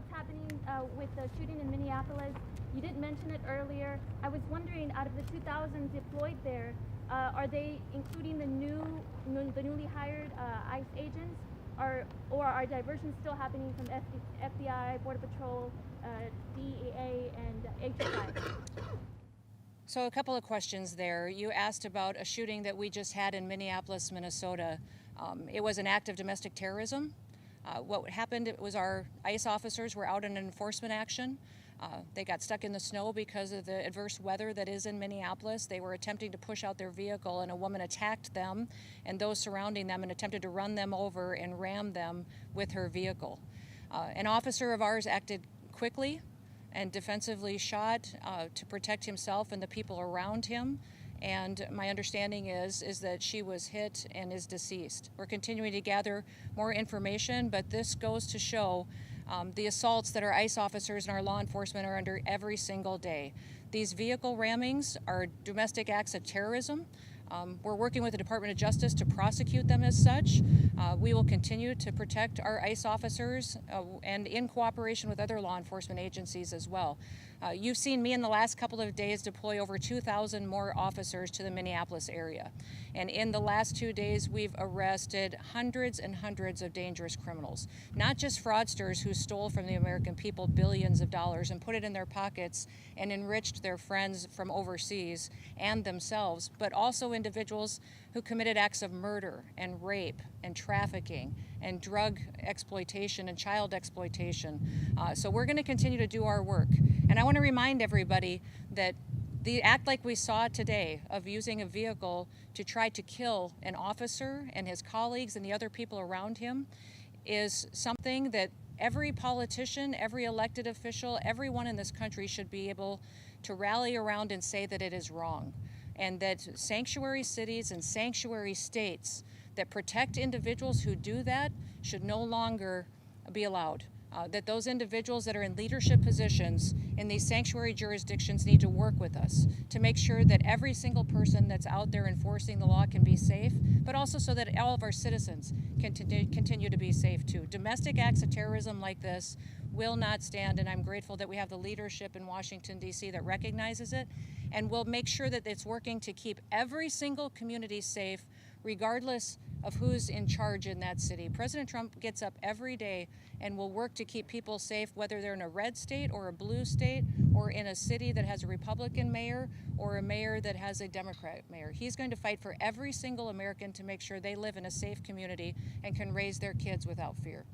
what's happening with the shooting in Minneapolis. You didn't mention it earlier. I was wondering, out of the 2,000 deployed there, are they including the newly hired ICE agents, or are diversions still happening from FBI, Border Patrol, DEA, and HSI? So a couple of questions there. You asked about a shooting that we just had in Minneapolis, Minnesota. It was an act of domestic terrorism. What happened was our ICE officers were out in an enforcement action. They got stuck in the snow because of the adverse weather that is in Minneapolis. They were attempting to push out their vehicle, and a woman attacked them and those surrounding them and attempted to run them over and ram them with her vehicle. An officer of ours acted quickly and defensively shot to protect himself and the people around him. And my understanding is that she was hit and is deceased. We're continuing to gather more information, but this goes to show the assaults that our ICE officers and our law enforcement are under every single day. These vehicle rammings are domestic acts of terrorism. We're working with the Department of Justice to prosecute them as such. We will continue to protect our ICE officers and in cooperation with other law enforcement agencies as well. You've seen me in the last couple of days deploy over 2,000 more officers to the Minneapolis area. And in the last 2 days, we've arrested hundreds and hundreds of dangerous criminals. Not just fraudsters who stole from the American people billions of dollars and put it in their pockets and enriched their friends from overseas and themselves, but also individuals who committed acts of murder and rape and trafficking and drug exploitation and child exploitation. So we're going to continue to do our work. And I want to remind everybody that the act like we saw today of using a vehicle to try to kill an officer and his colleagues and the other people around him is something that every politician, every elected official, everyone in this country should be able to rally around and say that it is wrong. And that sanctuary cities and sanctuary states that protect individuals who do that should no longer be allowed. That those individuals that are in leadership positions in these sanctuary jurisdictions need to work with us to make sure that every single person that's out there enforcing the law can be safe, but also so that all of our citizens can continue to be safe too. Domestic acts of terrorism like this will not stand, and I'm grateful that we have the leadership in Washington, D.C. that recognizes it, and will make sure that it's working to keep every single community safe, regardless of who's in charge in that city. President Trump gets up every day and will work to keep people safe, whether they're in a red state or a blue state or in a city that has a Republican mayor or a mayor that has a Democrat mayor. He's going to fight for every single American to make sure they live in a safe community and can raise their kids without fear.